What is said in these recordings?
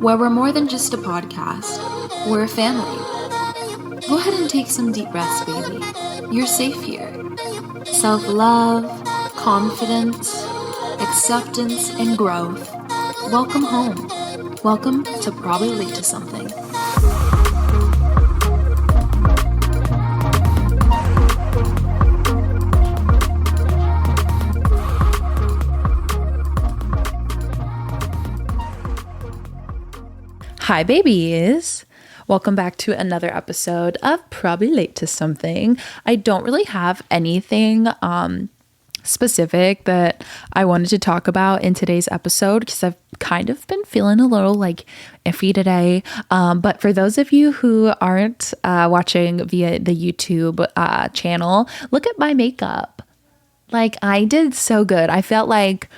where we're more than just a podcast, we're a family. Go ahead and take some deep breaths, baby. You're safe here. Self-love, confidence, acceptance, and growth. Welcome home. Welcome to Probably Late to Something. Hi, babies. Welcome back to another episode of Probably Late to Something. I don't really have anything specific that I wanted to talk about in today's episode because I've kind of been feeling a little iffy today. But for those of you who aren't watching via the YouTube channel, look at my makeup. I did so good. I felt like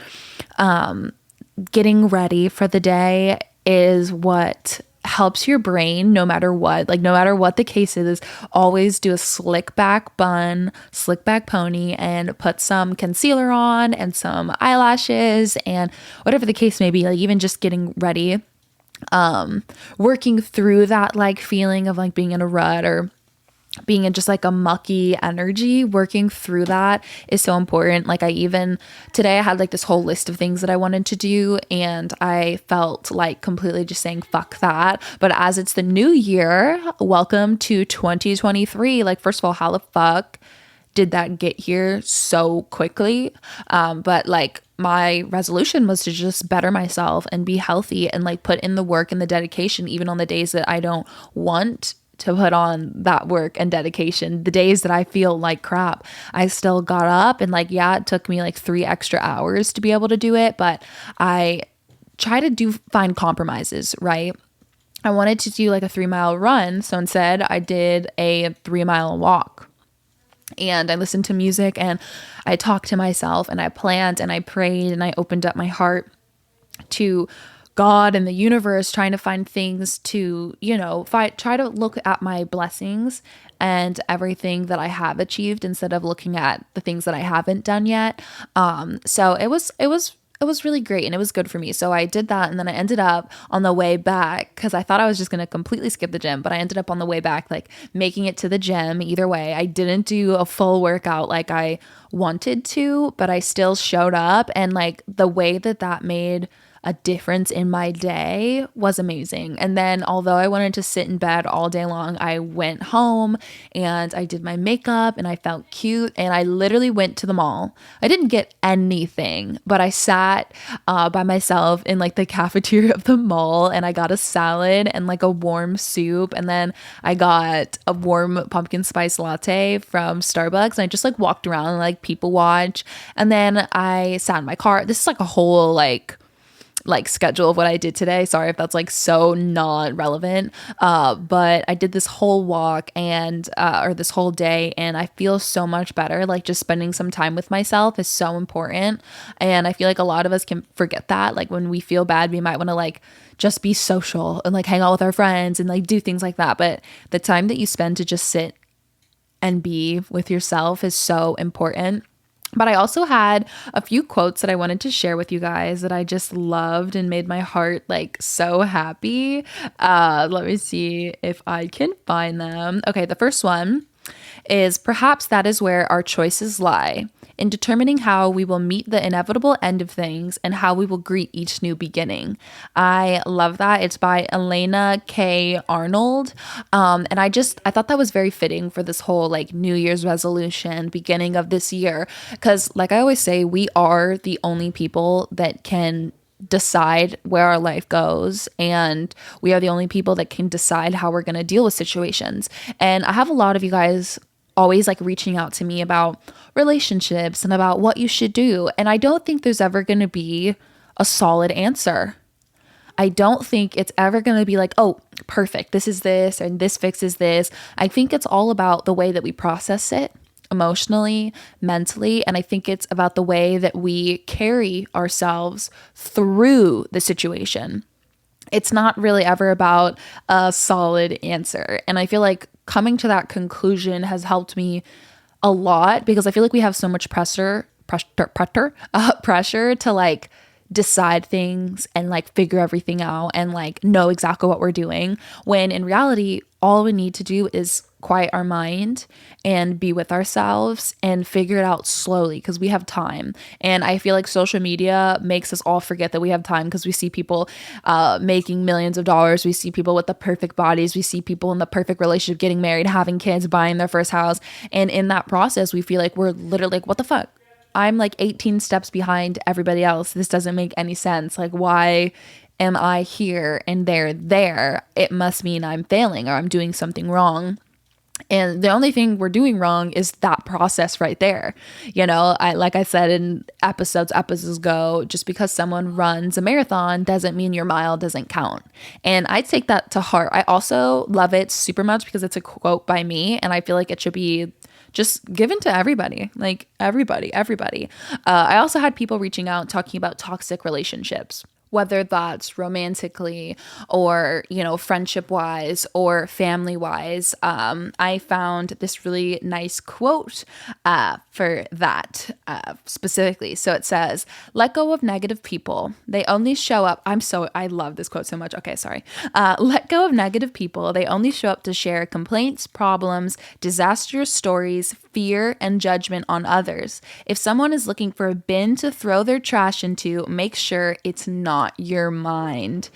getting ready for the day is what helps your brain no matter what. No matter what the case is, always do a slick back bun, slick back pony, and put some concealer on and some eyelashes and whatever the case may be. Even just getting ready, working through that feeling of being in a rut or being in just a mucky energy, working through that is so important. Today I had this whole list of things that I wanted to do, and I felt completely just saying fuck that. But as it's the new year, welcome to 2023. First of all, how the fuck did that get here so quickly? But my resolution was to just better myself and be healthy and put in the work and the dedication, even on the days that I don't want to put on that work and dedication. The days that I feel like crap, I still got up and it took me 3 extra hours to be able to do it, but I try to find compromises, right? I wanted to do a 3-mile run, so instead I did a 3-mile walk. And I listened to music and I talked to myself and I planned and I prayed and I opened up my heart to God and the universe, trying to find things to, try to look at my blessings and everything that I have achieved instead of looking at the things that I haven't done yet. So it was really great and it was good for me. So I did that, and then I ended up on the way back, because I thought I was just going to completely skip the gym, but I ended up on the way back, making it to the gym. Either way, I didn't do a full workout like I wanted to, but I still showed up, and the way that made a difference in my day was amazing. And then although I wanted to sit in bed all day long, I went home and I did my makeup and I felt cute, and I literally went to the mall. I didn't get anything, but I sat by myself in the cafeteria of the mall, and I got a salad and a warm soup, and then I got a warm pumpkin spice latte from Starbucks, and I just walked around and people watch. And then I sat in my car. This is a whole schedule of what I did today. Sorry if that's so not relevant. But I did this whole walk and or this whole day, and I feel so much better. Just spending some time with myself is so important. And I feel a lot of us can forget that. When we feel bad, we might want to just be social and hang out with our friends and do things like that. But the time that you spend to just sit and be with yourself is so important. But I also had a few quotes that I wanted to share with you guys that I just loved and made my heart so happy. Let me see if I can find them. Okay, the first one is, perhaps that is where our choices lie, in determining how we will meet the inevitable end of things and how we will greet each new beginning. I love that. It's by Elena K. Arnold. And I thought that was very fitting for this whole New Year's resolution, beginning of this year. Because I always say, we are the only people that can decide where our life goes, and we are the only people that can decide how we're going to deal with situations. And I have a lot of you guys always reaching out to me about relationships and about what you should do, and I don't think there's ever going to be a solid answer. I don't think it's ever going to be oh, perfect, this is this and this fixes this. I think it's all about the way that we process it emotionally, mentally, and I think it's about the way that we carry ourselves through the situation. It's not really ever about a solid answer. And I feel coming to that conclusion has helped me a lot, because I feel we have so much pressure to decide things and like figure everything out and like know exactly what we're doing, when in reality all we need to do is quiet our mind and be with ourselves and figure it out slowly because we have time. And I feel like social media makes us all forget that we have time because we see people making millions of dollars. We see people with the perfect bodies. We see people in the perfect relationship, getting married, having kids, buying their first house. And in that process, we feel like we're literally like, what the fuck? I'm like 18 steps behind everybody else. This doesn't make any sense. Like, why am I here and they're there? It must mean I'm failing or I'm doing something wrong. And the only thing we're doing wrong is that process right there. You know, like I said in episodes ago, just because someone runs a marathon doesn't mean your mile doesn't count. And I take that to heart. I also love it super much because it's a quote by me, and I feel like it should be just given to everybody, like everybody. I also had people reaching out talking about toxic relationships, whether that's romantically or, you know, friendship wise or family wise. I found this really nice quote for that specifically. So it says, let go of negative people. They only show up. I love this quote so much. Okay, sorry. Let go of negative people. They only show up to share complaints, problems, disastrous stories, fear, and judgment on others. If someone is looking for a bin to throw their trash into, make sure it's not your mind.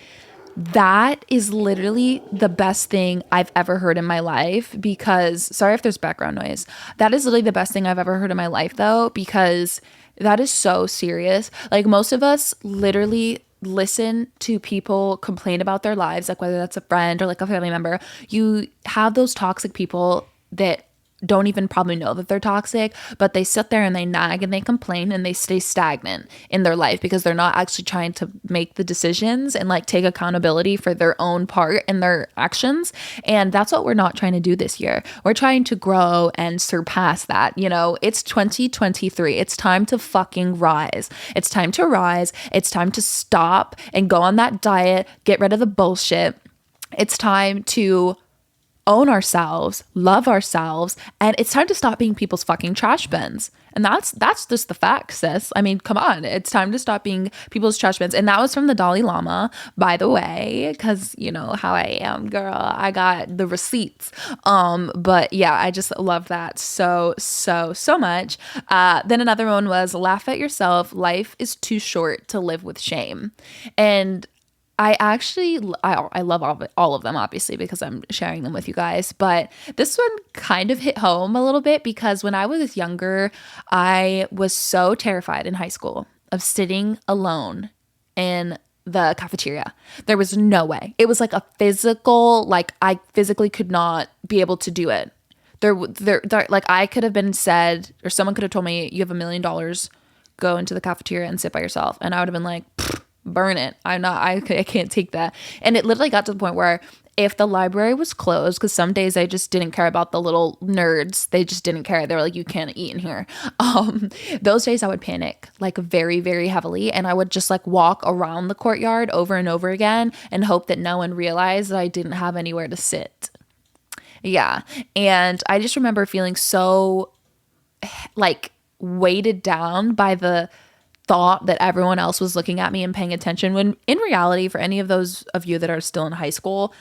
That is literally the best thing I've ever heard in my life, because sorry if there's background noise. That is literally the best thing I've ever heard in my life though, because that is so serious. Like, most of us literally listen to people complain about their lives, like whether that's a friend or like a family member. You have those toxic people that don't even probably know that they're toxic, but they sit there and they nag and they complain and they stay stagnant in their life because they're not actually trying to make the decisions and like take accountability for their own part in their actions. And that's what we're not trying to do this year. We're trying to grow and surpass that. You know, it's 2023. It's time to fucking rise. It's time to rise. It's time to stop and go on that diet, get rid of the bullshit. It's time to own ourselves, love ourselves, and it's time to stop being people's fucking trash bins. And that's just the fact, sis. I mean, come on. It's time to stop being people's trash bins. And that was from the Dalai Lama, by the way, because you know how I am, girl. I got the receipts. But yeah, I just love that so much. Then another one was, laugh at yourself. Life is too short to live with shame. And I love all of them, obviously, because I'm sharing them with you guys. But this one kind of hit home a little bit because when I was younger, I was so terrified in high school of sitting alone in the cafeteria. There was no way. It was like a physical, like I physically could not be able to do it. There like I could have been said, or someone could have told me, you have $1 million, go into the cafeteria and sit by yourself. And I would have been like, burn it. I can't take that. And it literally got to the point where if the library was closed, because some days I just didn't care about the little nerds. They just didn't care. They were like, you can't eat in here. Those days I would panic like very, very heavily. And I would just like walk around the courtyard over and over again and hope that no one realized that I didn't have anywhere to sit. Yeah. And I just remember feeling so like weighted down by the thought that everyone else was looking at me and paying attention, when in reality, for any of those of you that are still in high school,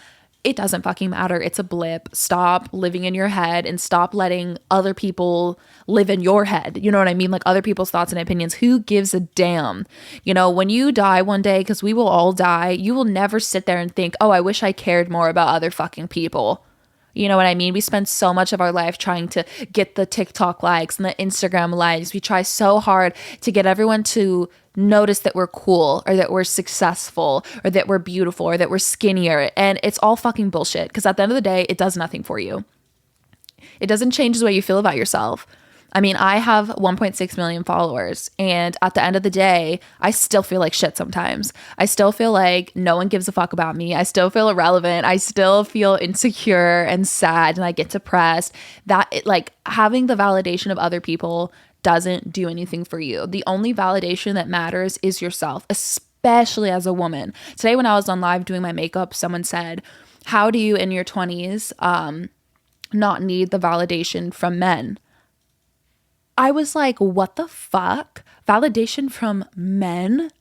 it doesn't fucking matter. It's a blip. Stop living in your head and stop letting other people live in your head. You know what I mean? Like other people's thoughts and opinions. Who gives a damn? You know, when you die one day, because we will all die, you will never sit there and think, oh, I wish I cared more about other fucking people. You know what I mean? We spend so much of our life trying to get the TikTok likes and the Instagram likes. We try so hard to get everyone to notice that we're cool or that we're successful or that we're beautiful or that we're skinnier. And it's all fucking bullshit, because at the end of the day, it does nothing for you. It doesn't change the way you feel about yourself. I mean, I have 1.6 million followers, and at the end of the day, I still feel like shit sometimes. I still feel like no one gives a fuck about me. I still feel irrelevant. I still feel insecure and sad, and I get depressed. Like having the validation of other people doesn't do anything for you. The only validation that matters is yourself, especially as a woman. Today when I was on live doing my makeup, someone said, how do you in your 20s not need the validation from men? I was like, what the fuck? Validation from men?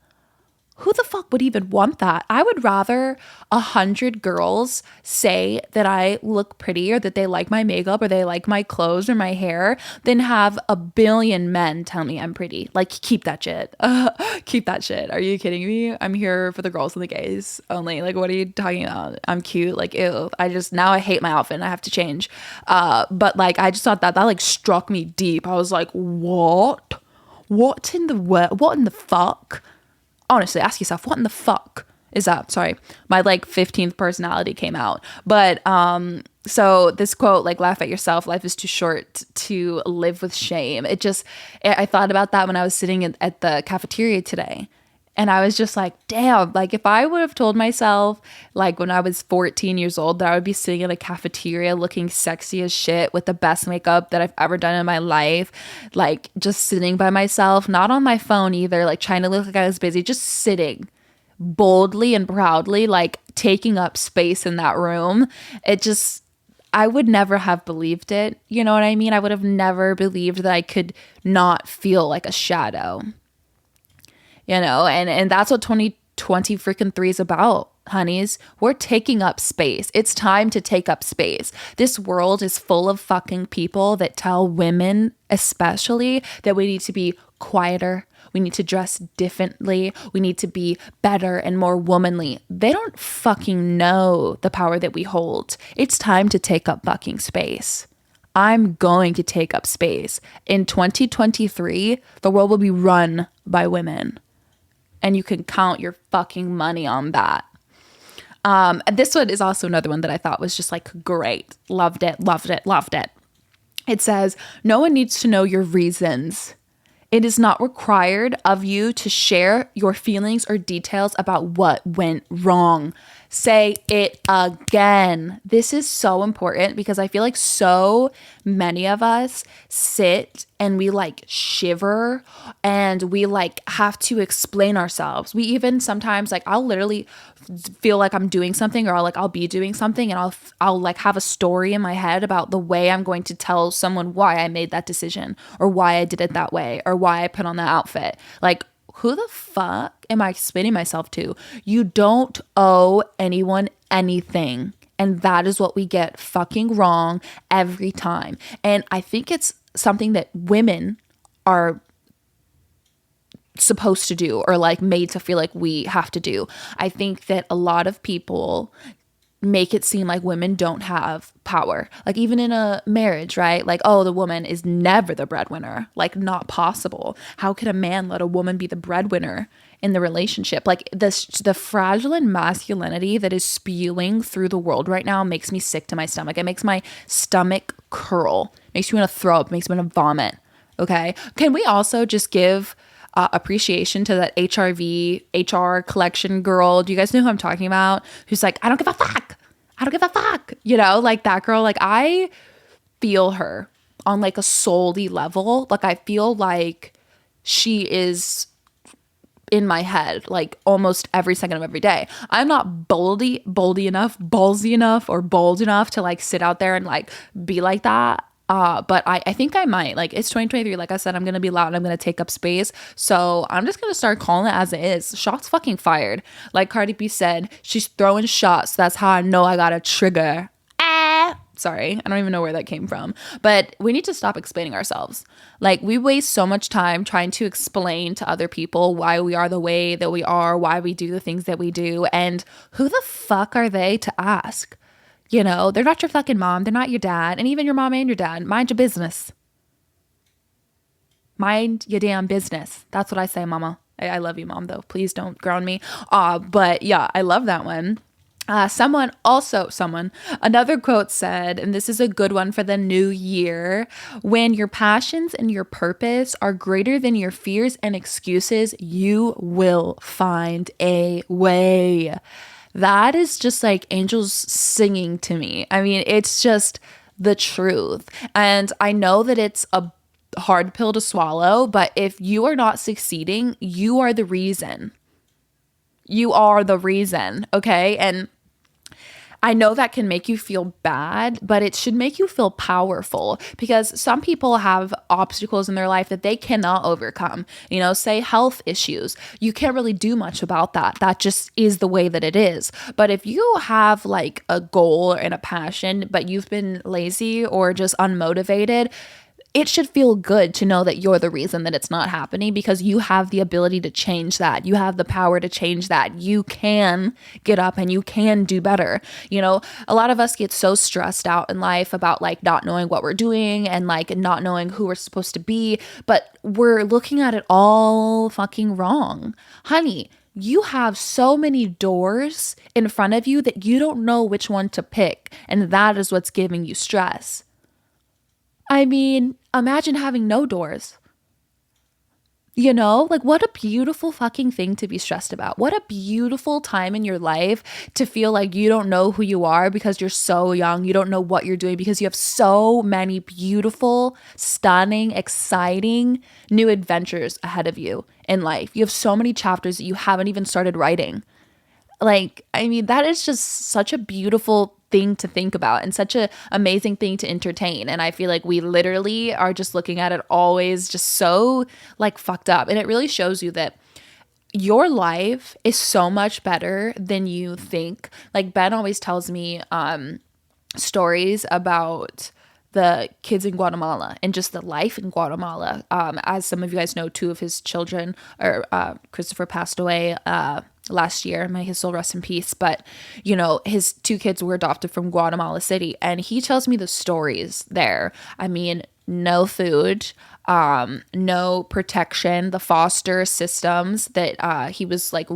Who the fuck would even want that? I would rather 100 girls say that I look pretty or that they like my makeup or they like my clothes or my hair than have a billion men tell me I'm pretty. Like, keep that shit. Keep that shit. Are you kidding me? I'm here for the girls and the gays only. Like, what are you talking about? I'm cute. Like, ew. Now I hate my outfit and I have to change. But like, I just thought that like struck me deep. I was like, what? What in the world? What in the fuck? Honestly, ask yourself, what in the fuck is that? Sorry, my like 15th personality came out. But so this quote, like, laugh at yourself, life is too short to live with shame. I thought about that when I was sitting at the cafeteria today. And I was just like, damn, like if I would have told myself like when I was 14 years old that I would be sitting in a cafeteria looking sexy as shit with the best makeup that I've ever done in my life, like just sitting by myself, not on my phone either, like trying to look like I was busy, just sitting boldly and proudly, like taking up space in that room. I would never have believed it. You know what I mean? I would have never believed that I could not feel like a shadow. You know, and that's what 2020 freaking 3 is about, honeys. We're taking up space. It's time to take up space. This world is full of fucking people that tell women, especially, that we need to be quieter. We need to dress differently. We need to be better and more womanly. They don't fucking know the power that we hold. It's time to take up fucking space. I'm going to take up space. In 2023, the world will be run by women. And you can count your fucking money on that. This one is also another one that I thought was just like great. Loved it, loved it, loved it. It says, no one needs to know your reasons. It is not required of you to share your feelings or details about what went wrong. Say it again. This is so important because I feel like so many of us sit and we like shiver and we like have to explain ourselves. We even sometimes like I'll literally feel like I'm doing something or I'll be doing something and I'll like have a story in my head about the way I'm going to tell someone why I made that decision or why I did it that way or why I put on that outfit. Like, who the fuck am I explaining myself to? You don't owe anyone anything. And that is what we get fucking wrong every time. And I think it's something that women are supposed to do or like made to feel like we have to do. I think that a lot of people make it seem like women don't have power. Like even in a marriage, right? Like, oh, the woman is never the breadwinner. Like, not possible. How could a man let a woman be the breadwinner in the relationship? Like the fragile masculinity that is spewing through the world right now makes me sick to my stomach. It makes my stomach curl. Makes me want to throw up. Makes me want to vomit. Okay. Can we also just give appreciation to that HR collection girl? Do you guys know who I'm talking about? Who's like, I don't give a fuck. I don't give a fuck. You know, like that girl. Like I feel her on like a soul-y level. Like I feel like she is in my head like almost every second of every day. I'm not ballsy enough or bold enough to like sit out there and like be like that. But I think I might. Like, it's 2023. Like I said, I'm gonna be loud and I'm gonna take up space. So I'm just gonna start calling it as it is. Shots fucking fired. Like Cardi B said, she's throwing shots. That's how I know I got a trigger. Sorry, I don't even know where that came from. But we need to stop explaining ourselves. Like, we waste so much time trying to explain to other people why we are the way that we are, why we do the things that we do, and who the fuck are they to ask? You know, they're not your fucking mom. They're not your dad. And even your mom and your dad. Mind your business. Mind your damn business. That's what I say, mama. I love you, mom, though. Please don't ground me. But yeah, I love that one. Another quote said, and this is a good one for the new year: when your passions and your purpose are greater than your fears and excuses, you will find a way. That is just like angels singing to me. I mean, it's just the truth. And I know that it's a hard pill to swallow, but if you are not succeeding, you are the reason. You are the reason, okay? And I know that can make you feel bad, but it should make you feel powerful, because some people have obstacles in their life that they cannot overcome. You know, say health issues. You can't really do much about that. That just is the way that it is. But if you have like a goal and a passion, but you've been lazy or just unmotivated, it should feel good to know that you're the reason that it's not happening, because you have the ability to change that. You have the power to change that. You can get up and you can do better. You know, a lot of us get so stressed out in life about like not knowing what we're doing and like not knowing who we're supposed to be, but we're looking at it all fucking wrong. Honey, you have so many doors in front of you that you don't know which one to pick, and that is what's giving you stress. I mean, imagine having no doors. You know, like what a beautiful fucking thing to be stressed about. What a beautiful time in your life to feel like you don't know who you are because you're so young. You don't know what you're doing because you have so many beautiful, stunning, exciting new adventures ahead of you in life. You have so many chapters that you haven't even started writing. Like, I mean, that is just such a beautiful thing to think about and such an amazing thing to entertain. And I feel like we literally are just looking at it always just so like fucked up. And it really shows you that your life is so much better than you think. Like Ben always tells me stories about the kids in Guatemala and just the life in Guatemala. As some of you guys know, two of his children, or Christopher passed away last year. May his soul rest in peace. But, you know, his two kids were adopted from Guatemala City. And he tells me the stories there. I mean, no food, no protection, the foster systems that he was like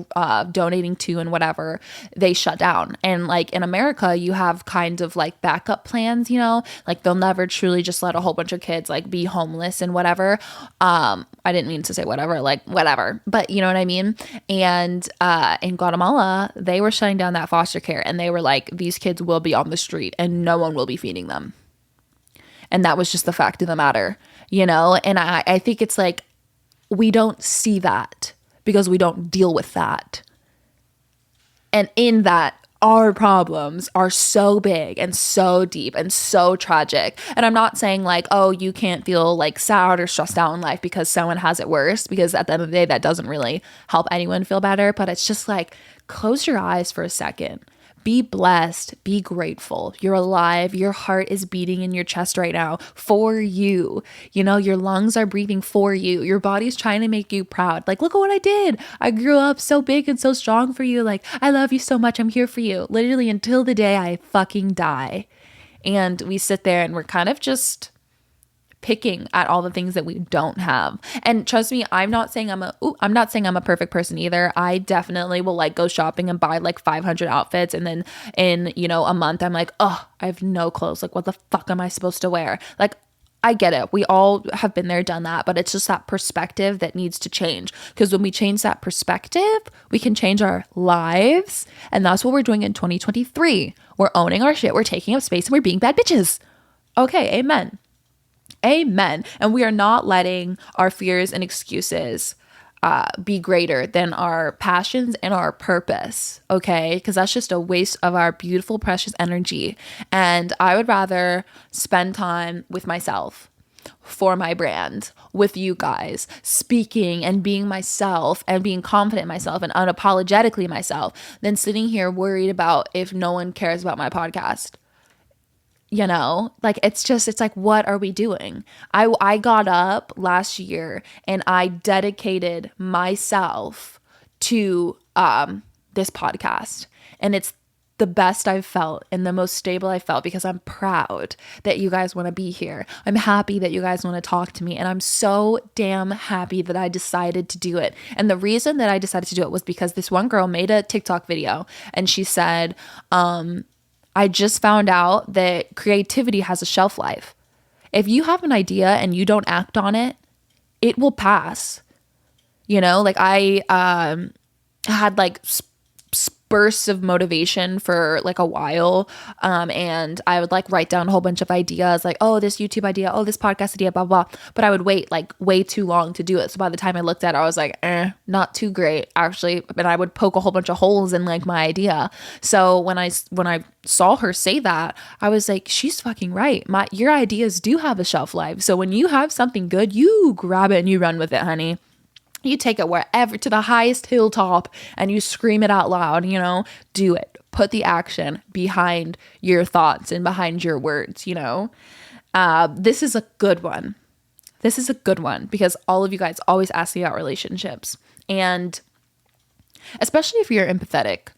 donating to and whatever, they shut down. And like in America, you have kind of like backup plans, you know, like they'll never truly just let a whole bunch of kids like be homeless and whatever. I didn't mean to say whatever, like whatever, but you know what I mean? And in Guatemala, they were shutting down that foster care, and they were like, these kids will be on the street and no one will be feeding them. And that was just the fact of the matter, you know? And I think it's like, we don't see that because we don't deal with that. And in that, our problems are so big and so deep and so tragic. And I'm not saying like, oh, you can't feel like sad or stressed out in life because someone has it worse, because at the end of the day, that doesn't really help anyone feel better. But it's just like, close your eyes for a second. Be blessed, be grateful. You're alive. Your heart is beating in your chest right now for you. You know, your lungs are breathing for you. Your body's trying to make you proud. Like, look at what I did. I grew up so big and so strong for you. Like, I love you so much. I'm here for you. Literally until the day I fucking die. And we sit there and we're kind of just picking at all the things that we don't have. And trust me, I'm not saying I'm a perfect person either. I definitely will like go shopping and buy like 500 outfits, and then in, you know, a month I'm like, oh, I have no clothes. Like, what the fuck am I supposed to wear? Like, I get it. We all have been there, done that, but it's just that perspective that needs to change. Because when we change that perspective, we can change our lives. And that's what we're doing in 2023. We're owning our shit. We're taking up space and we're being bad bitches. Okay, amen. Amen. And we are not letting our fears and excuses be greater than our passions and our purpose. Okay. Because that's just a waste of our beautiful, precious energy. And I would rather spend time with myself, for my brand, with you guys, speaking and being myself and being confident in myself and unapologetically myself, than sitting here worried about if no one cares about my podcast. You know, like, it's like, what are we doing? I got up last year and I dedicated myself to this podcast, and it's the best I've felt and the most stable I felt, because I'm proud that you guys want to be here. I'm happy that you guys want to talk to me, and I'm so damn happy that I decided to do it. And the reason that I decided to do it was because this one girl made a TikTok video, and she said, I just found out that creativity has a shelf life. If you have an idea and you don't act on it, it will pass. You know, like I had like bursts of motivation for like a while. And I would like write down a whole bunch of ideas like, oh, this YouTube idea, oh, this podcast idea, blah, blah. But I would wait like way too long to do it. So by the time I looked at it, I was like, not too great actually. And I would poke a whole bunch of holes in like my idea. So when I saw her say that, I was like, she's fucking right. Your ideas do have a shelf life. So when you have something good, you grab it and you run with it, honey. You take it wherever, to the highest hilltop, and you scream it out loud, do it. Put the action behind your thoughts and behind your words, This is a good one. This is a good one because all of you guys always ask me about relationships. And especially if you're empathetic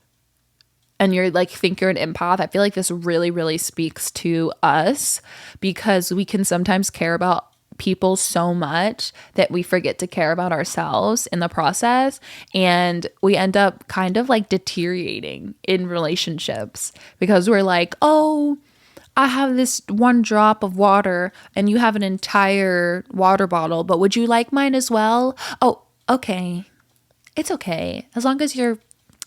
and you're like, think you're an empath, I feel like this really, really speaks to us because we can sometimes care about people so much that we forget to care about ourselves in the process, and we end up kind of like deteriorating in relationships because we're like, oh, I have this one drop of water and you have an entire water bottle, but would you like mine as well? Oh, okay. It's okay. As long as you're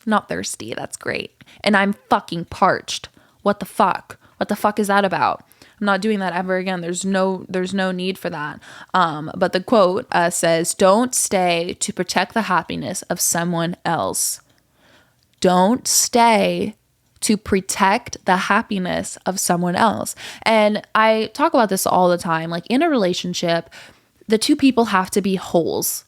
not thirsty, that's great. And I'm fucking parched. What the fuck? What the fuck is that about? I'm not doing that ever again. There's no need for that. But the quote says, don't stay to protect the happiness of someone else. Don't stay to protect the happiness of someone else. And I talk about this all the time. Like in a relationship, the two people have to be wholes.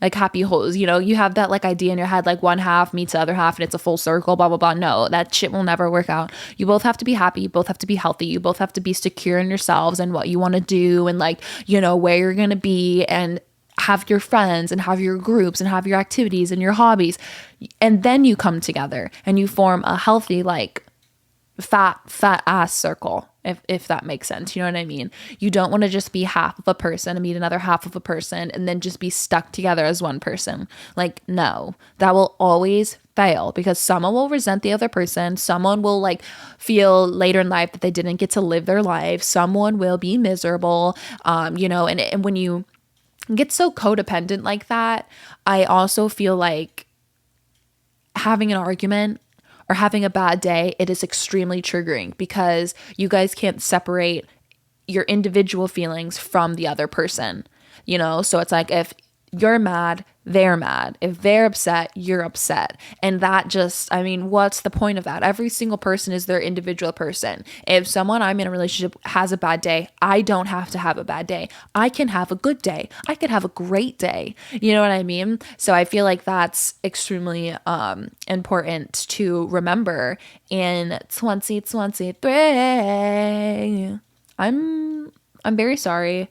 Like happy holes, you have that like idea in your head, like one half meets the other half and it's a full circle, blah, blah, blah. No, that shit will never work out. You both have to be happy. You both have to be healthy. You both have to be secure in yourselves and what you want to do and like, where you're going to be and have your friends and have your groups and have your activities and your hobbies. And then you come together and you form a healthy, like fat ass circle. If that makes sense, you know what I mean? You don't want to just be half of a person and meet another half of a person and then just be stuck together as one person. Like, no, that will always fail because someone will resent the other person. Someone will like feel later in life that they didn't get to live their life. Someone will be miserable, and when you get so codependent like that, I also feel like having an argument or having a bad day, it is extremely triggering because you guys can't separate your individual feelings from the other person, So it's like if you're mad, they're mad. If they're upset, you're upset. And that just, what's the point of that? Every single person is their individual person. If someone I'm in a relationship has a bad day, I don't have to have a bad day. I can have a good day. I could have a great day. You know what I mean? So I feel like that's extremely important to remember in 2023. I'm very sorry.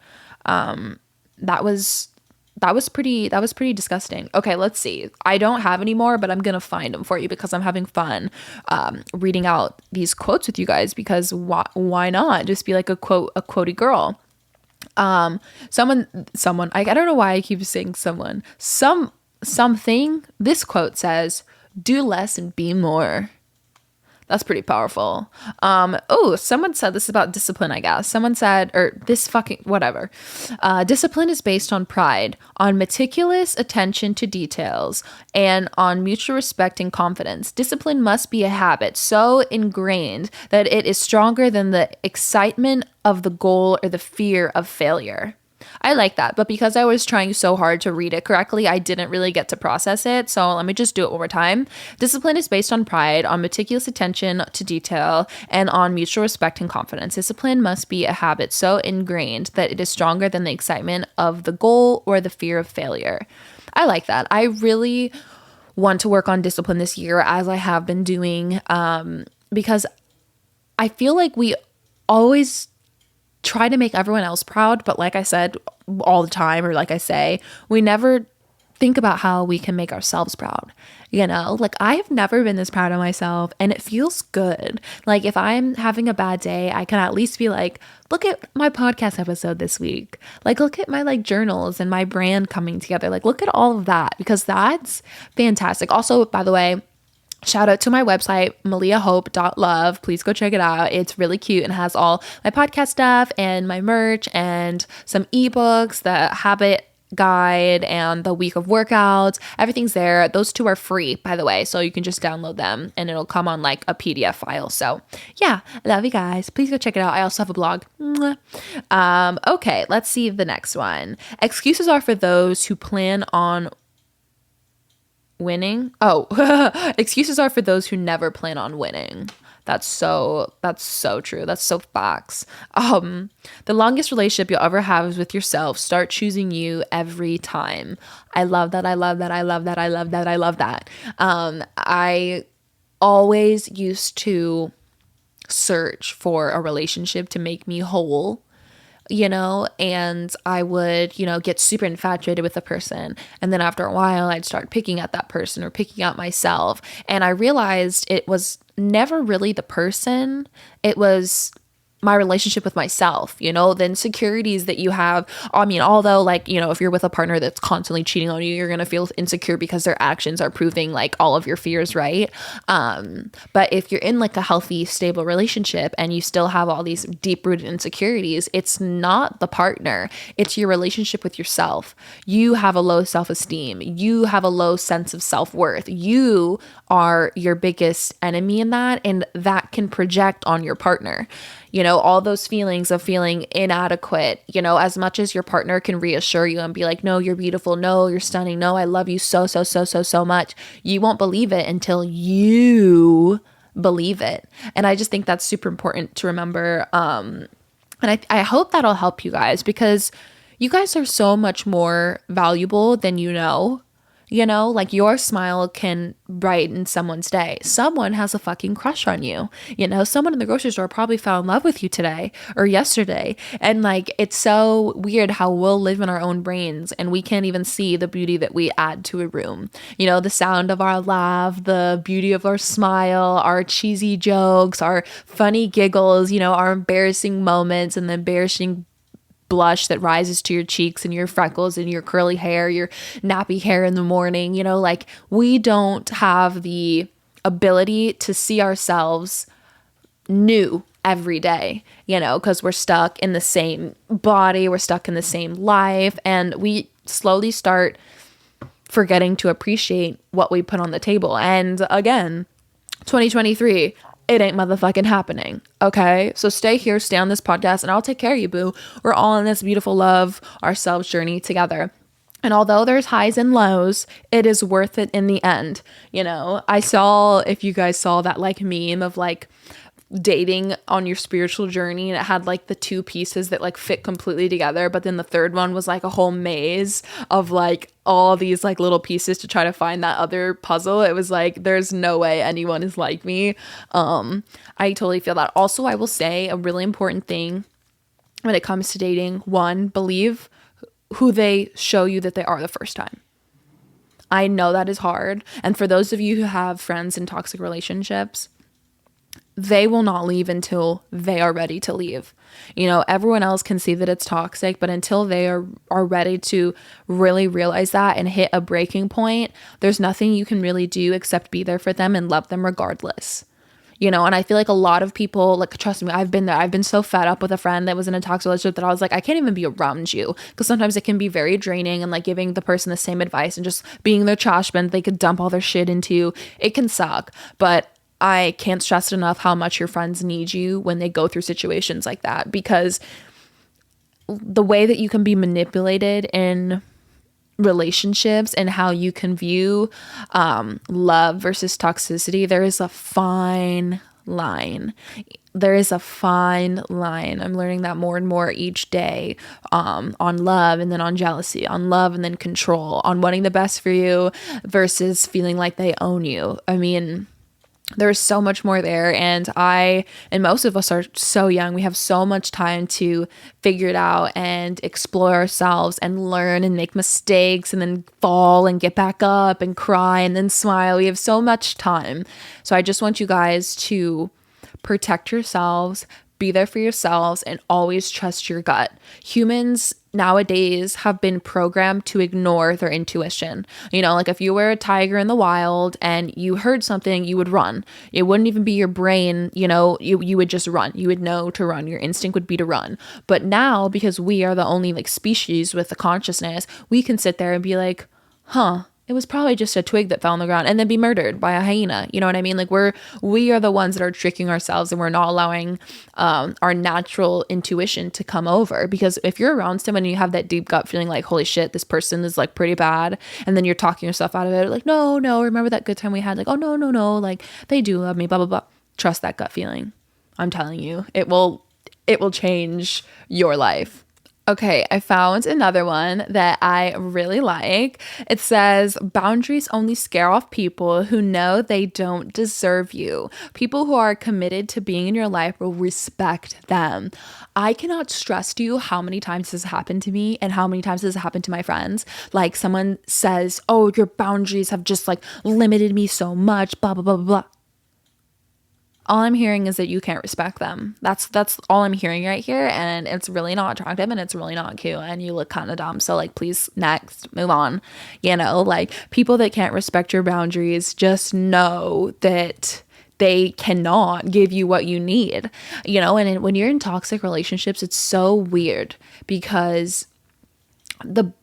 That was pretty disgusting. Okay, let's see. I don't have any more, but I'm going to find them for you because I'm having fun reading out these quotes with you guys because why not? Just be like a quotey girl. Someone, I don't know why I keep saying someone. Something, this quote says, do less and be more. That's pretty powerful. Someone said this about discipline, I guess. Someone said, or this fucking, whatever. Discipline is based on pride, on meticulous attention to details, and on mutual respect and confidence. Discipline must be a habit so ingrained that it is stronger than the excitement of the goal or the fear of failure. I like that, but because I was trying so hard to read it correctly, I didn't really get to process it. So let me just do it one more time. Discipline is based on pride, on meticulous attention to detail, and on mutual respect and confidence. Discipline must be a habit so ingrained that it is stronger than the excitement of the goal or the fear of failure. I like that. I really want to work on discipline this year, as I have been doing, because I feel like we always try to make everyone else proud, but like I said all the time, or like I say, we never think about how we can make ourselves proud. Like I have never been this proud of myself, and it feels good. Like if I'm having a bad day, I can at least be like, look at my podcast episode this week. Like look at my like journals and my brand coming together. Like look at all of that, because that's fantastic. Also, by the way, shout out to my website, maliahope.love. Please go check it out. It's really cute and has all my podcast stuff and my merch and some ebooks, the Habit guide and the week of workouts. Everything's there. Those two are free, by the way. So you can just download them and it'll come on like a PDF file. So yeah, I love you guys. Please go check it out. I also have a blog. Okay, let's see the next one. Excuses are for those who plan on winning. Oh, excuses are for those who never plan on winning. That's so true. That's so facts. The longest relationship you'll ever have is with yourself. Start choosing you every time. I love that. I love that. I love that. I love that. I love that. I always used to search for a relationship to make me whole, and I would, get super infatuated with a person. And then after a while, I'd start picking at that person or picking at myself. And I realized it was never really the person. It was my relationship with myself, the insecurities that you have. I mean, although if you're with a partner that's constantly cheating on you, you're going to feel insecure because their actions are proving like all of your fears, right? But if you're in like a healthy, stable relationship and you still have all these deep-rooted insecurities, it's not the partner, it's your relationship with yourself. You have a low self-esteem. You have a low sense of self-worth. You are your biggest enemy in that, and that can project on your partner. All those feelings of feeling inadequate, as much as your partner can reassure you and be like, no, you're beautiful. No, you're stunning. No, I love you so much. You won't believe it until you believe it. And I just think that's super important to remember. And I hope that'll help you guys, because you guys are so much more valuable than like your smile can brighten someone's day. Someone has a fucking crush on you. Someone in the grocery store probably fell in love with you today or yesterday. And like, it's so weird how we'll live in our own brains and we can't even see the beauty that we add to a room. The sound of our laugh, the beauty of our smile, our cheesy jokes, our funny giggles, our embarrassing moments and the embarrassing blush that rises to your cheeks and your freckles and your curly hair, your nappy hair in the morning. Like, we don't have the ability to see ourselves new every day, because we're stuck in the same body, we're stuck in the same life, and we slowly start forgetting to appreciate what we put on the table. And again, 2023, it ain't motherfucking happening. Okay. So stay here, stay on this podcast, and I'll take care of you, boo. We're all on this beautiful love ourselves journey together. And although there's highs and lows, it is worth it in the end. I saw, if you guys saw that like meme of like dating on your spiritual journey, and it had like the two pieces that like fit completely together, but then the third one was like a whole maze of like all these like little pieces to try to find that other puzzle. It was like, there's no way anyone is like me. I totally feel that. Also, I will say a really important thing when it comes to dating: one, believe who they show you that they are the first time. I know that is hard, and for those of you who have friends in toxic relationships, they will not leave until they are ready to leave. Everyone else can see that it's toxic, but until they are ready to really realize that and hit a breaking point, there's nothing you can really do except be there for them and love them regardless. And I feel like a lot of people, like, trust me, I've been there. I've been so fed up with a friend that was in a toxic relationship that I was like, I can't even be around you, because sometimes it can be very draining, and like giving the person the same advice and just being their trash bin they could dump all their shit into, it can suck. But I can't stress it enough how much your friends need you when they go through situations like that, because the way that you can be manipulated in relationships and how you can view love versus toxicity, there is a fine line. There is a fine line. I'm learning that more and more each day, on love and then on jealousy, on love and then control, on wanting the best for you versus feeling like they own you. I mean, there's so much more there, and most of us are so young. We have so much time to figure it out and explore ourselves and learn and make mistakes and then fall and get back up and cry and then smile. We have so much time. So I just want you guys to protect yourselves, be there for yourselves, and always trust your gut. Humans nowadays have been programmed to ignore their intuition. You know, like if you were a tiger in the wild and you heard something, you would run. It wouldn't even be your brain, you know, you would just run. You would know to run. Your instinct would be to run. But now, because we are the only like species with the consciousness, we can sit there and be like, huh, it was probably just a twig that fell on the ground, and then be murdered by a hyena. You know what I mean? Like we are the ones that are tricking ourselves, and we're not allowing our natural intuition to come over. Because if you're around someone and you have that deep gut feeling like, holy shit, this person is like pretty bad, and then you're talking yourself out of it, like, no, remember that good time we had? Like, oh, no, like they do love me, blah, blah, blah. Trust that gut feeling. I'm telling you, it will change your life. Okay, I found another one that I really like. It says, boundaries only scare off people who know they don't deserve you. People who are committed to being in your life will respect them. I cannot stress to you how many times this has happened to me and how many times this has happened to my friends. Like someone says, oh, your boundaries have just like limited me so much, blah, blah, blah, blah. All I'm hearing is that you can't respect them. That's all I'm hearing right here, and it's really not attractive, and it's really not cute, and you look kind of dumb. So like, please, next, move on. You know, like people that can't respect your boundaries, just know that they cannot give you what you need. You know, and when you're in toxic relationships, it's so weird because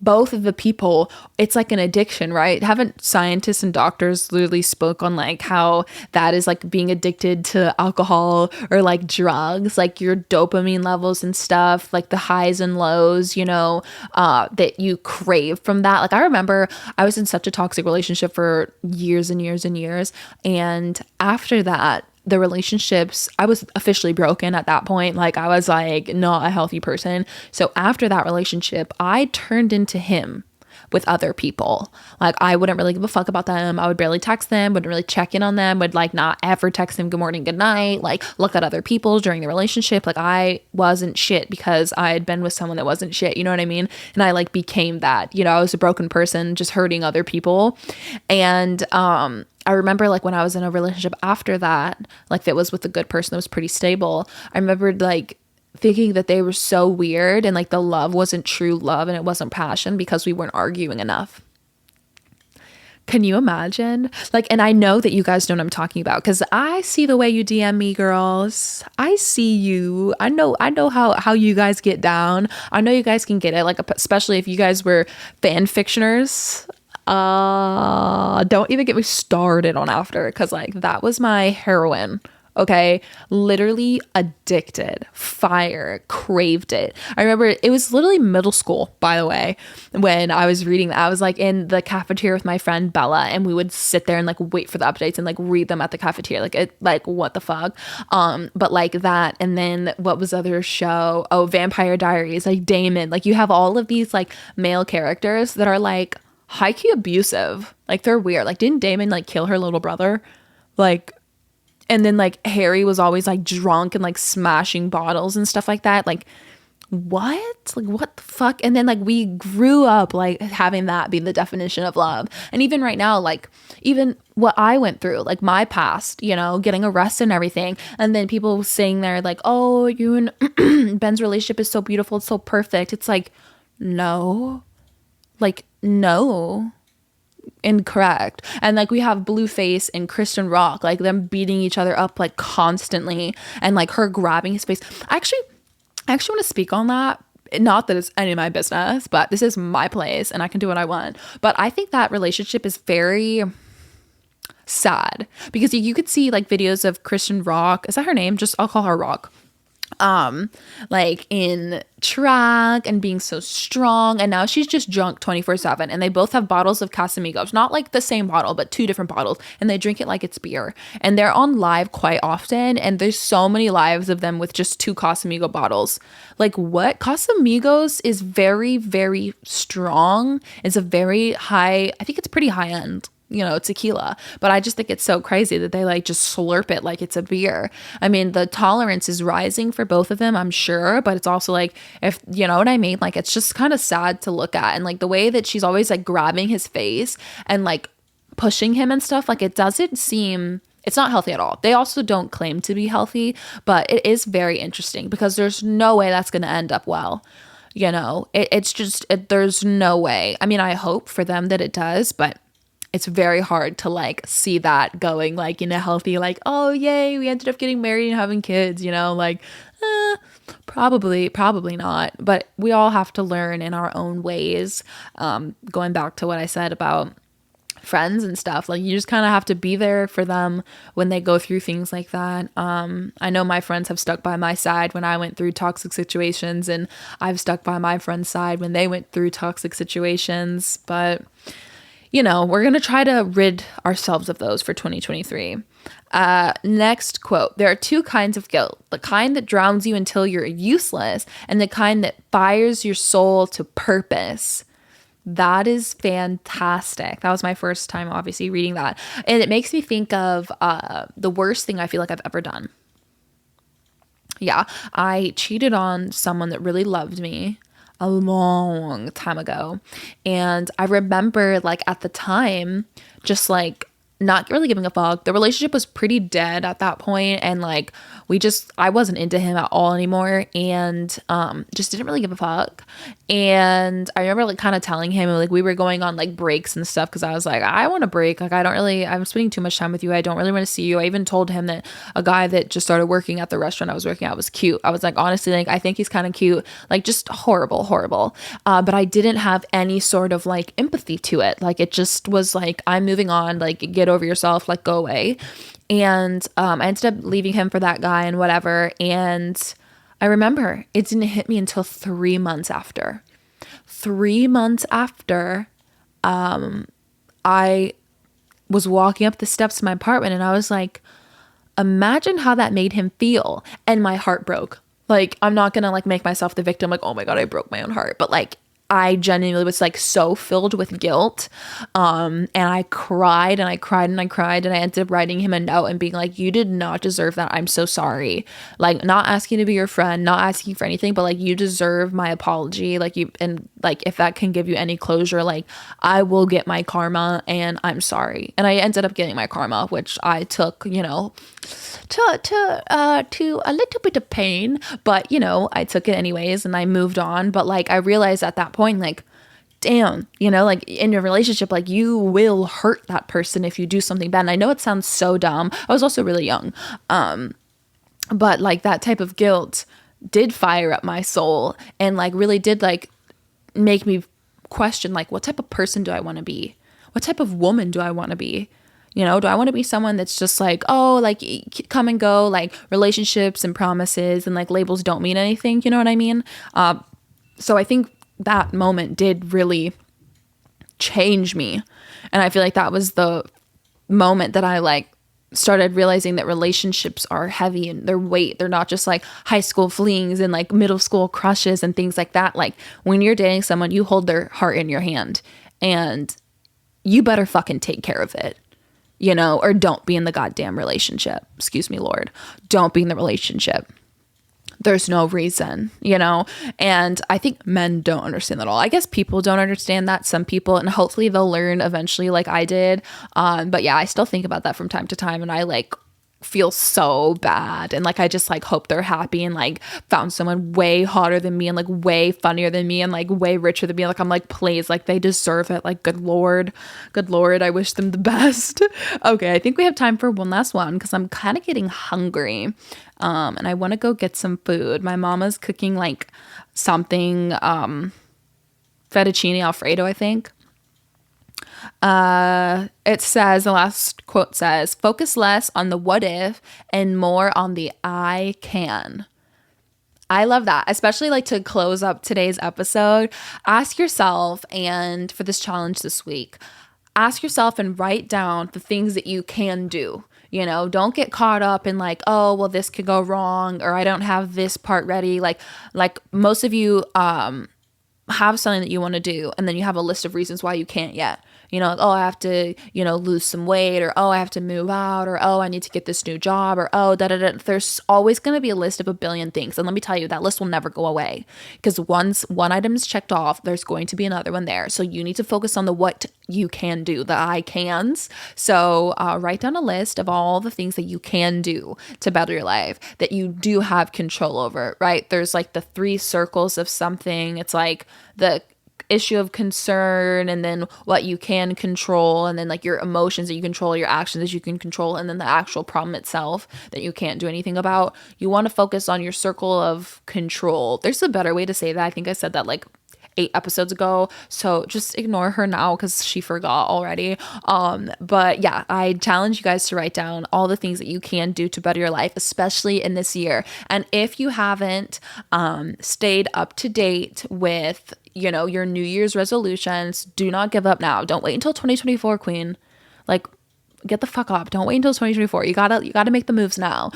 both of the people, it's like an addiction, right? Haven't scientists and doctors literally spoke on like how that is like being addicted to alcohol or like drugs, like your dopamine levels and stuff, like the highs and lows, you know, that you crave from that. Like I remember I was in such a toxic relationship for years and years and years, and after that, the relationships, I was officially broken at that point. Like I was like not a healthy person. So after that relationship, I turned into him with other people. Like I wouldn't really give a fuck about them. I would barely text them, wouldn't really check in on them, would like not ever text them good morning, good night, like look at other people during the relationship. Like I wasn't shit because I had been with someone that wasn't shit, you know what I mean? And I like became that, you know, I was a broken person just hurting other people. And I remember like when I was in a relationship after that, like that was with a good person that was pretty stable, I remembered like thinking that they were so weird and like the love wasn't true love and it wasn't passion because we weren't arguing enough. Can you imagine? Like, and I know that you guys know what I'm talking about because I see the way you DM me, girls. I see you. I know how you guys get down. I know you guys can get it, like especially if you guys were fan fictioners. Don't even get me started on After, because like that was my heroine. Okay, literally addicted, fire, craved it. I remember it was literally middle school, by the way, when I was reading that. I was like in the cafeteria with my friend Bella, and we would sit there and like wait for the updates and like read them at the cafeteria. Like what the fuck? But like that, and then what was the other show? Oh, Vampire Diaries, like Damon. Like you have all of these like male characters that are like high-key abusive. Like they're weird. Like didn't Damon like kill her little brother? Like, and then like Harry was always like drunk and like smashing bottles and stuff like that. Like what? Like what the fuck? And then like we grew up like having that be the definition of love. And even right now, like even what I went through, like my past, you know, getting arrested and everything. And then people saying there like, oh, you and Ben's relationship is so beautiful. It's so perfect. It's like, no, incorrect. And like we have Blueface and Kristen Rock, like them beating each other up like constantly, and like her grabbing his face. I actually want to speak on that. Not that it's any of my business, but this is my place and I can do what I want. But I think that relationship is very sad because you could see like videos of Kristen Rock. Is that her name? I'll call her Rock. Like in track and being so strong, and now she's just drunk 24/7, and they both have bottles of Casamigos, not like the same bottle but two different bottles, and they drink it like it's beer, and they're on live quite often, and there's so many lives of them with just two Casamigo bottles. Like what? Casamigos is very, very strong. It's a very high, I think it's pretty high end, you know, tequila, but I just think it's so crazy that they like just slurp it like it's a beer. I mean, the tolerance is rising for both of them, I'm sure, but it's also like, if you know what I mean, like it's just kind of sad to look at. And like the way that she's always like grabbing his face and like pushing him and stuff, like it doesn't seem It's not healthy at all. They also don't claim to be healthy, but it is very interesting because there's no way that's going to end up well. You know, there's no way. I mean, I hope for them that it does, but it's very hard to like see that going like in a healthy, like, oh, yay, we ended up getting married and having kids, you know, like, probably not. But we all have to learn in our own ways. Going back to what I said about friends and stuff, like you just kind of have to be there for them when they go through things like that. I know my friends have stuck by my side when I went through toxic situations, and I've stuck by my friends' side when they went through toxic situations. But you know, we're going to try to rid ourselves of those for 2023. Next quote. There are two kinds of guilt: the kind that drowns you until you're useless, and the kind that fires your soul to purpose. That is fantastic. That was my first time, obviously, reading that. And it makes me think of the worst thing I feel like I've ever done. Yeah, I cheated on someone that really loved me a long time ago. And I remember, like, at the time, just like not really giving a fuck. The relationship was pretty dead at that point, and like I wasn't into him at all anymore, and just didn't really give a fuck. And I remember like kind of telling him, like, we were going on like breaks and stuff, because I was like, I want a break, like I'm spending too much time with you, I don't really want to see you. I even told him that a guy that just started working at the restaurant I was working at was cute. I was like, honestly, like, I think he's kind of cute, like, just horrible. But I didn't have any sort of like empathy to it. Like, it just was like, I'm moving on, like, get over yourself, like, go away. And I ended up leaving him for that guy and whatever. And I remember it didn't hit me until 3 months after. 3 months after, I was walking up the steps to my apartment, and I was like, imagine how that made him feel. And my heart broke. Like, I'm not gonna like make myself the victim, like, oh my God, I broke my own heart. But like, I genuinely was like so filled with guilt. And I cried and I cried and I cried, and I ended up writing him a note and being like, you did not deserve that. I'm so sorry. Like, not asking to be your friend, not asking for anything, but like, you deserve my apology. Like, and like, if that can give you any closure, like, I will get my karma, and I'm sorry. And I ended up getting my karma, which I took, you know, to a little bit of pain, but you know, I took it anyways, and I moved on. But like, I realized at that point, like, damn, you know, like, in your relationship, like, you will hurt that person if you do something bad. And I know it sounds so dumb. I was also really young. But like, that type of guilt did fire up my soul, and like really did like make me question, like, what type of person do I want to be? What type of woman do I want to be? You know, do I want to be someone that's just like, oh, like, come and go, like, relationships and promises and like labels don't mean anything. You know what I mean? So I think that moment did really change me. And I feel like that was the moment that I like started realizing that relationships are heavy and their weight. They're not just like high school flings and like middle school crushes and things like that. Like, when you're dating someone, you hold their heart in your hand, and you better fucking take care of it. You know, or don't be in the goddamn relationship. Excuse me, Lord. Don't be in the relationship. There's no reason, you know? And I think men don't understand that at all. I guess people don't understand that, some people, and hopefully they'll learn eventually, like I did. But yeah, I still think about that from time to time, and I like feel so bad, and like, I just like hope they're happy and like found someone way hotter than me and like way funnier than me and like way richer than me. Like, I'm like, please, like, they deserve it. Like, good lord, I wish them the best. Okay, I think we have time for one last one, because I'm kind of getting hungry, and I want to go get some food. My mama's cooking like something fettuccine alfredo, I think. It says, the last quote says, focus less on the what if and more on the I can. I love that, especially like to close up today's episode. Ask yourself, and for this challenge this week, ask yourself and write down the things that you can do. You know, don't get caught up in like, oh, well, this could go wrong, or I don't have this part ready. Like most of you have something that you want to do, and then you have a list of reasons why you can't yet. you know, oh, I have to, you know, lose some weight, or oh, I have to move out, or oh, I need to get this new job, or oh, da da da. There's always going to be a list of a billion things. And let me tell you, that list will never go away, because once one item is checked off, there's going to be another one there. So you need to focus on the what you can do, the I cans. So write down a list of all the things that you can do to better your life, that you do have control over, right? There's like the 3 circles of something. It's like the issue of concern, and then what you can control, and then like your emotions that you control, your actions that you can control, and then the actual problem itself that you can't do anything about. You want to focus on your circle of control. There's a better way to say that. I think I said that like 8 episodes ago, so just ignore her now because she forgot already. But yeah, I challenge you guys to write down all the things that you can do to better your life, especially in this year. And if you haven't stayed up to date with, you know, your New Year's resolutions, do not give up now. Don't wait until 2024, queen. Like, get the fuck up. Don't wait until 2024. You gotta make the moves now,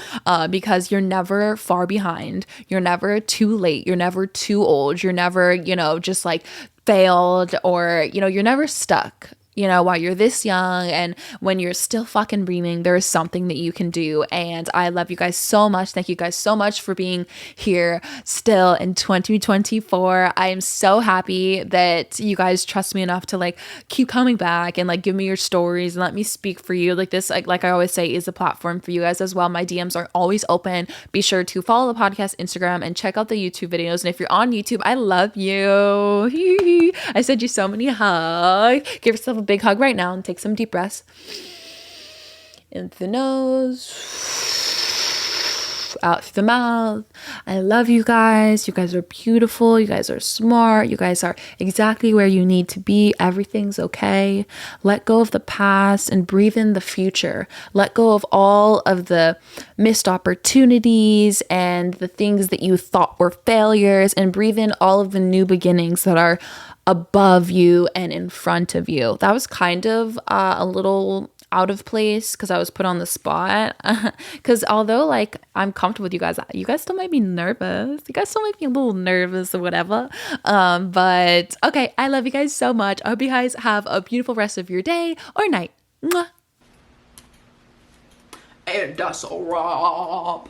because you're never far behind. You're never too late. You're never too old. You're never, you know, just like failed, or, you know, you're never stuck. You know, while you're this young and when you're still fucking breathing, there is something that you can do. And I love you guys so much. Thank you guys so much for being here still in 2024. I am so happy that you guys trust me enough to like keep coming back and like give me your stories and let me speak for you. Like this, like I always say, is a platform for you guys as well. My DMs are always open. Be sure to follow the podcast Instagram and check out the YouTube videos. And if you're on YouTube, I love you. I send you so many hugs. Give yourself a big hug right now and take some deep breaths in through the nose, out through the mouth. I love you guys. You guys are beautiful. You guys are smart. You guys are exactly where you need to be. Everything's okay. Let go of the past and breathe in the future. Let go of all of the missed opportunities and the things that you thought were failures, and breathe in all of the new beginnings that are above you and in front of you. That was kind of a little out of place because I was put on the spot. Because although like I'm comfortable with you guys still might be nervous. You guys still might be a little nervous or whatever. But okay, I love you guys so much. I hope you guys have a beautiful rest of your day or night. Mwah. And that's a wrap.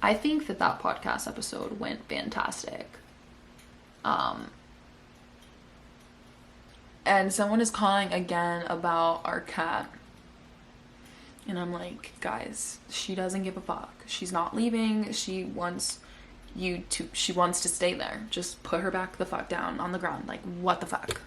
I think that podcast episode went fantastic. And someone is calling again about our cat. And I'm like, guys, she doesn't give a fuck. She's not leaving. She wants to stay there. Just put her back the fuck down on the ground. Like, what the fuck?